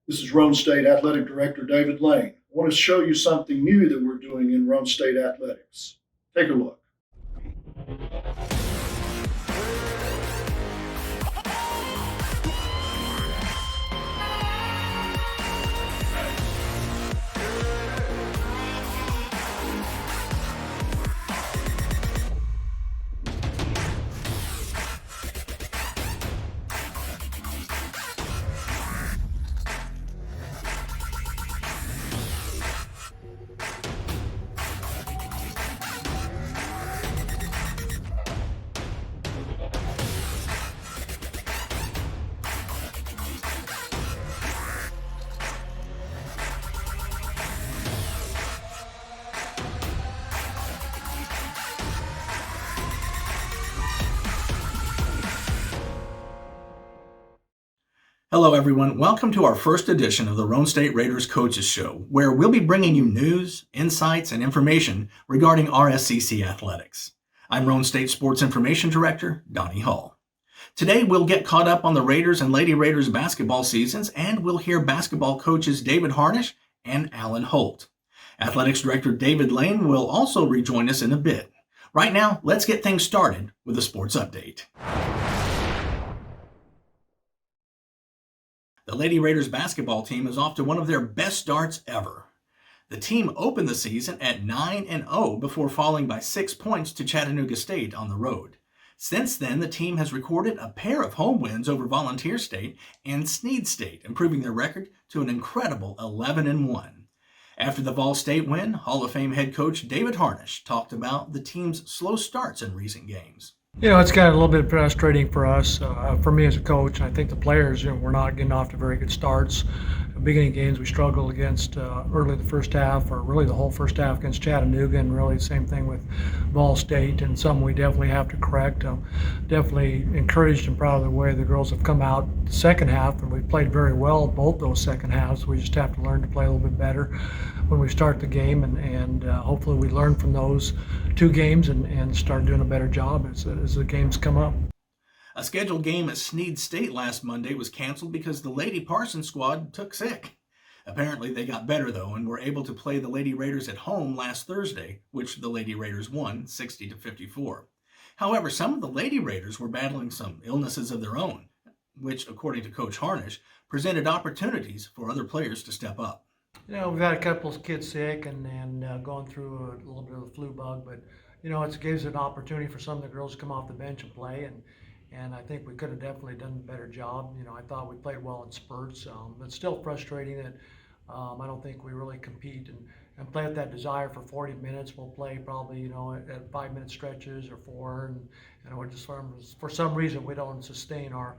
This is Roane State Athletic Director David Lane. I want to show you something new that we're doing in Roane State Athletics. Take a look. Hello, everyone. Welcome to our first edition of the Roane State Raiders Coaches Show, where we'll be bringing you news, insights, and information regarding RSCC athletics. I'm Roane State Sports Information Director, Donnie Hall. Today, we'll get caught up on the Raiders and Lady Raiders basketball seasons, and we'll hear basketball coaches David Harnish and Alan Holt. Athletics Director David Lane will also rejoin us in a bit. Right now, let's get things started with a sports update. The Lady Raiders basketball team is off to one of their best starts ever. The team opened the season at 9-0 before falling by 6 points to Chattanooga State on the road. Since then, the team has recorded a pair of home wins over Volunteer State and Snead State, improving their record to an incredible 11-1. After the Vol State win, Hall of Fame head coach David Harnish talked about the team's slow starts in recent games. It's kind of a little bit frustrating for us, for me as a coach. I think the players, we're not getting off to very good starts. Beginning games, we struggled against early the first half, or really the whole first half against Chattanooga, and really the same thing with Vol State, and some we definitely have to correct. Definitely encouraged and proud of the way the girls have come out the second half, and we played very well both those second halves. We just have to learn to play a little bit better when we start the game, and hopefully we learn from those two games and start doing a better job as the games come up. A scheduled game at Snead State last Monday was canceled because the Lady Parsons squad took sick. Apparently they got better though and were able to play the Lady Raiders at home last Thursday, which the Lady Raiders won 60-54. However, some of the Lady Raiders were battling some illnesses of their own, which, according to Coach Harnish, presented opportunities for other players to step up. We've had a couple of kids sick and going through a little bit of the flu bug, but it gives an opportunity for some of the girls to come off the bench and play, and I think we could have definitely done a better job. I thought we played well in spurts, but still frustrating that I don't think we really compete and play with that desire for 40 minutes. We'll play probably at 5-minute stretches or 4, and we're just for some reason we don't sustain our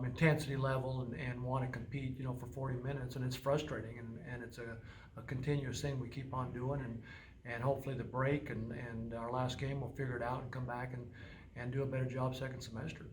intensity level and want to compete for 40 minutes, and it's frustrating, and it's a continuous thing we keep on doing, and hopefully the break and our last game we'll figure it out and come back and do a better job second semester.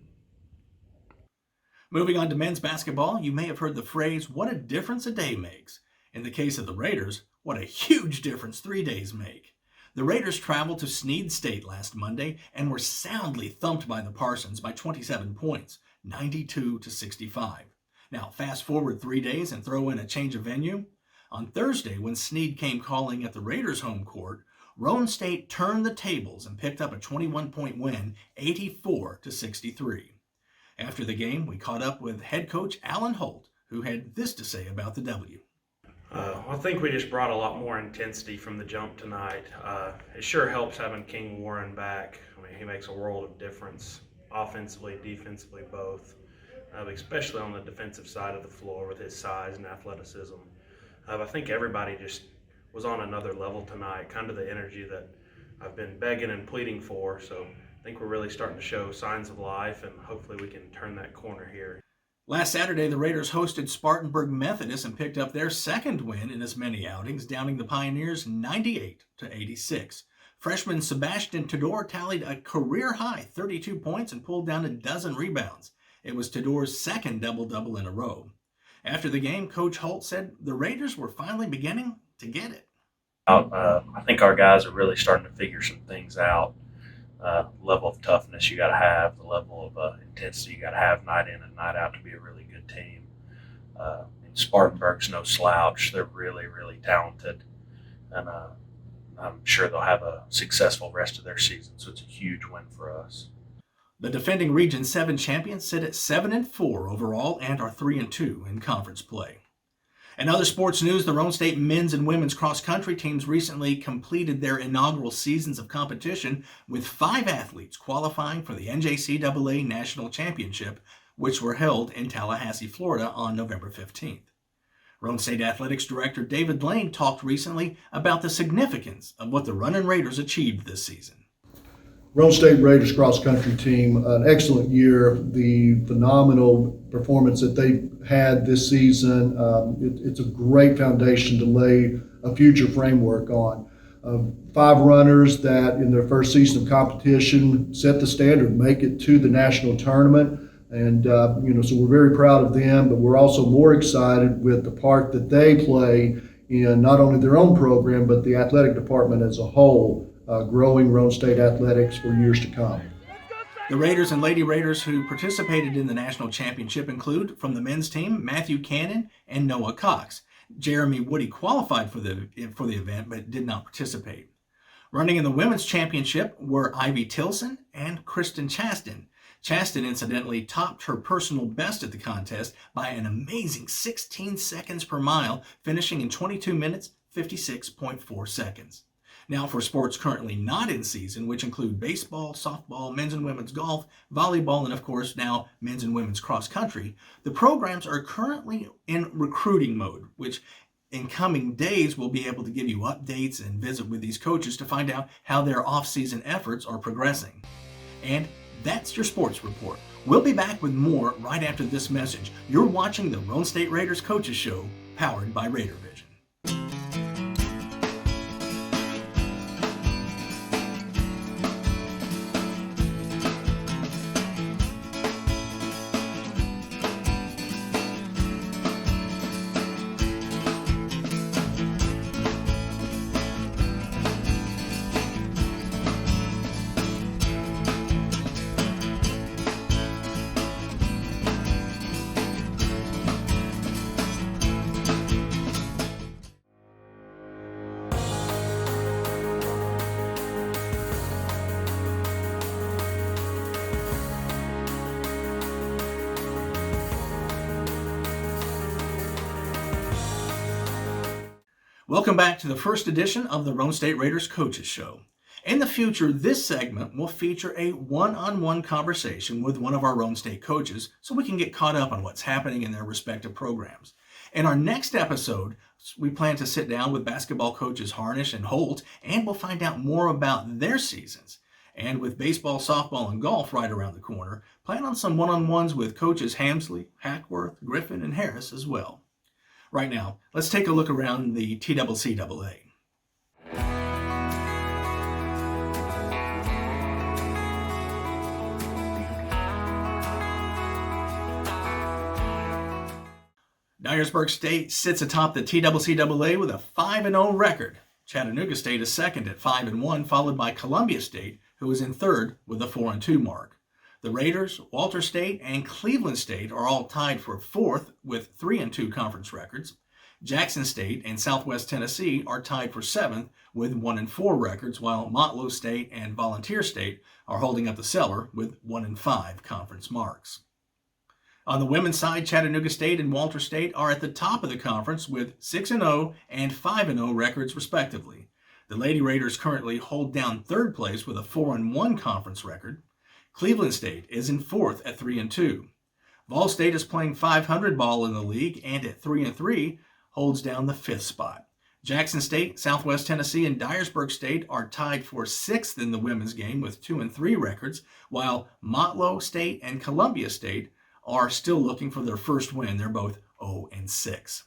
Moving on to men's basketball, you may have heard the phrase, "What a difference a day makes." In the case of the Raiders, what a huge difference 3 days make. The Raiders traveled to Snead State last Monday and were soundly thumped by the Parsons by 27 points, 92-65. Now, fast forward 3 days and throw in a change of venue. On Thursday, when Snead came calling at the Raiders' home court, Roane State turned the tables and picked up a 21-point win, 84-63. After the game, we caught up with head coach Alan Holt, who had this to say about the W. I think we just brought a lot more intensity from the jump tonight. It sure helps having King Warren back. He makes a world of difference, offensively, defensively, both, especially on the defensive side of the floor with his size and athleticism. I think everybody just was on another level tonight, kind of the energy that I've been begging and pleading for. So I think we're really starting to show signs of life, and hopefully we can turn that corner here. Last Saturday, the Raiders hosted Spartanburg Methodist and picked up their second win in as many outings, downing the Pioneers 98-86. Freshman Sebastian Tudor tallied a career-high 32 points and pulled down a dozen rebounds. It was Tudor's second double-double in a row. After the game, Coach Holt said the Raiders were finally beginning to get it. I think our guys are really starting to figure some things out. Level of toughness you got to have, the level of intensity you got to have night in and night out to be a really good team. Spartanburg's no slouch. They're really, really talented, and I'm sure they'll have a successful rest of their season. So it's a huge win for us. The defending Region 7 champions sit at 7-4 overall and are 3-2 in conference play. In other sports news, the Roane State men's and women's cross-country teams recently completed their inaugural seasons of competition, with 5 athletes qualifying for the NJCAA National Championship, which were held in Tallahassee, Florida on November 15th. Roane State Athletics Director David Lane talked recently about the significance of what the Runnin' Raiders achieved this season. Roane State Raiders cross-country team, an excellent year. The phenomenal performance that they had this season, it's a great foundation to lay a future framework on. 5 runners that in their first season of competition set the standard, make it to the national tournament. And, so we're very proud of them, but we're also more excited with the part that they play in not only their own program, but the athletic department as a whole, growing Roane State athletics for years to come. The Raiders and Lady Raiders who participated in the national championship include, from the men's team, Matthew Cannon and Noah Cox. Jeremy Woody qualified for the event but did not participate. Running in the women's championship were Ivy Tilson and Kristen Chaston. Chaston incidentally topped her personal best at the contest by an amazing 16 seconds per mile, finishing in 22 minutes, 56.4 seconds. Now for sports currently not in season, which include baseball, softball, men's and women's golf, volleyball, and of course now men's and women's cross country, the programs are currently in recruiting mode, which in coming days we'll be able to give you updates and visit with these coaches to find out how their off-season efforts are progressing. And that's your sports report. We'll be back with more right after this message. You're watching the Roane State Raiders Coaches Show, powered by Raider Vision. Welcome back to the first edition of the Roane State Raiders Coaches Show. In the future, this segment will feature a one-on-one conversation with one of our Roane State coaches so we can get caught up on what's happening in their respective programs. In our next episode, we plan to sit down with basketball coaches Harnish and Holt, and we'll find out more about their seasons. And with baseball, softball, and golf right around the corner, plan on some one-on-ones with coaches Hamsley, Hackworth, Griffin, and Harris as well. Right now, let's take a look around the TCCAA. Dyersburg State sits atop the TCCAA with a 5-0 record. Chattanooga State is second at 5-1, followed by Columbia State, who is in third with a 4-2 mark. The Raiders, Walter State, and Cleveland State are all tied for fourth with 3-2 conference records. Jackson State and Southwest Tennessee are tied for seventh with 1-4 records, while Motlow State and Volunteer State are holding up the cellar with 1-5 conference marks. On the women's side, Chattanooga State and Walter State are at the top of the conference with 6-0 and 5-0 records respectively. The Lady Raiders currently hold down third place with a 4-1 conference record. Cleveland State is in fourth at 3-2. Vol State is playing 500 ball in the league and at 3-3 holds down the fifth spot. Jackson State, Southwest Tennessee, and Dyersburg State are tied for sixth in the women's game with 2-3 records, while Motlow State and Columbia State are still looking for their first win. They're both 0-6.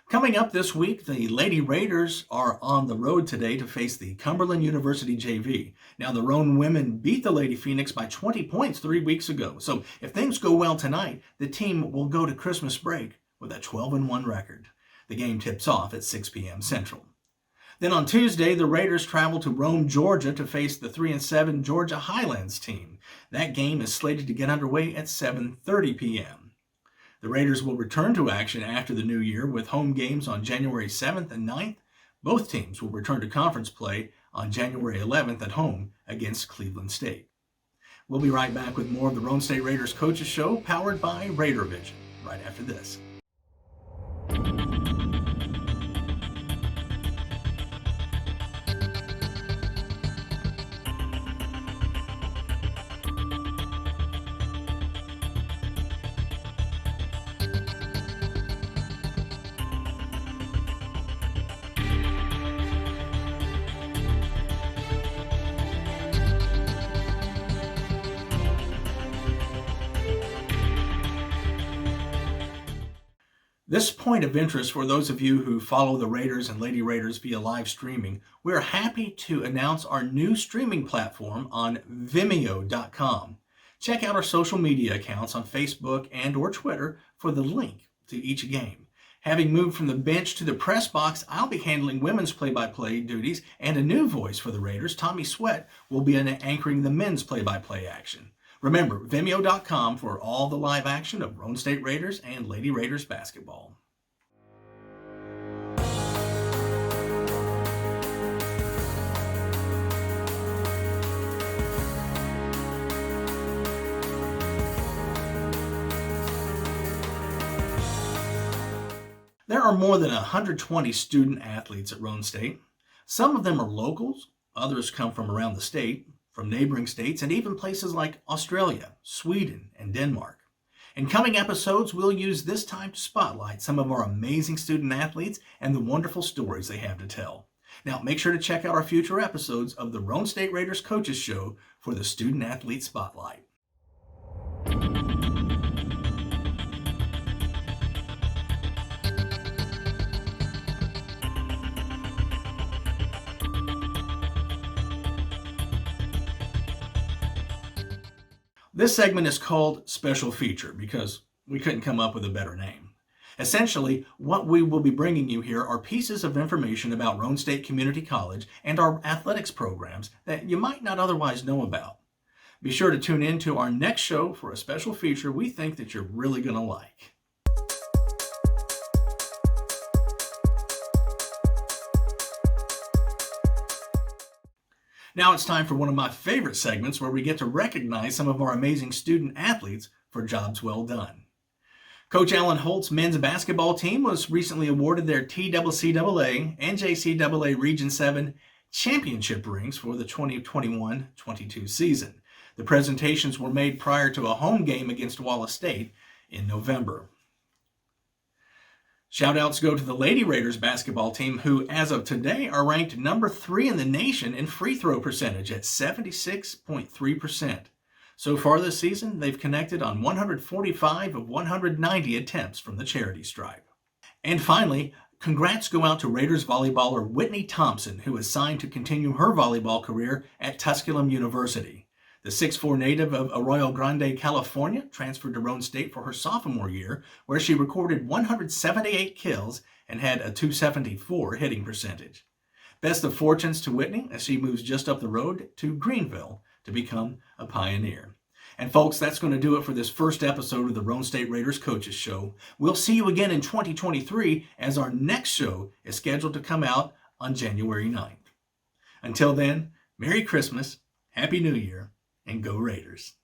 Coming up this week, the Lady Raiders are on the road today to face the Cumberland University JV. Now, the Roane women beat the Lady Phoenix by 20 points 3 weeks ago. So if things go well tonight, the team will go to Christmas break with a 12-1 record. The game tips off at 6 p.m. Central. Then on Tuesday, the Raiders travel to Rome, Georgia to face the 3-7 Georgia Highlands team. That game is slated to get underway at 7:30 p.m. The Raiders will return to action after the new year with home games on January 7th and 9th. Both teams will return to conference play on January 11th at home against Cleveland State. We'll be right back with more of the Roane State Raiders Coaches Show, powered by Raider Vision, right after this. This point of interest for those of you who follow the Raiders and Lady Raiders via live streaming, we're happy to announce our new streaming platform on Vimeo.com. Check out our social media accounts on Facebook and or Twitter for the link to each game. Having moved from the bench to the press box, I'll be handling women's play-by-play duties, and a new voice for the Raiders, Tommy Sweat, will be anchoring the men's play-by-play action. Remember, Vimeo.com for all the live action of Roane State Raiders and Lady Raiders basketball. There are more than 120 student athletes at Roane State. Some of them are locals, others come from around the state, from neighboring states, and even places like Australia, Sweden, and Denmark. In coming episodes, we'll use this time to spotlight some of our amazing student athletes and the wonderful stories they have to tell. Now, make sure to check out our future episodes of the Roane State Raiders Coaches Show for the Student Athlete Spotlight. This segment is called Special Feature because we couldn't come up with a better name. Essentially, what we will be bringing you here are pieces of information about Roane State Community College and our athletics programs that you might not otherwise know about. Be sure to tune in to our next show for a special feature we think that you're really going to like. Now it's time for one of my favorite segments where we get to recognize some of our amazing student athletes for jobs well done. Coach Alan Holt's men's basketball team was recently awarded their TCCAA and JCAA Region 7 championship rings for the 2021-22 season. The presentations were made prior to a home game against Wallace State in November. Shout-outs go to the Lady Raiders basketball team, who, as of today, are ranked number 3 in the nation in free throw percentage at 76.3%. So far this season, they've connected on 145 of 190 attempts from the charity stripe. And finally, congrats go out to Raiders volleyballer Whitney Thompson, who is signed to continue her volleyball career at Tusculum University. The 6'4" native of Arroyo Grande, California, transferred to Roane State for her sophomore year, where she recorded 178 kills and had a .274 hitting percentage. Best of fortunes to Whitney as she moves just up the road to Greenville to become a Pioneer. And folks, that's going to do it for this first episode of the Roane State Raiders Coaches Show. We'll see you again in 2023 as our next show is scheduled to come out on January 9th. Until then, Merry Christmas, Happy New Year, and go Raiders.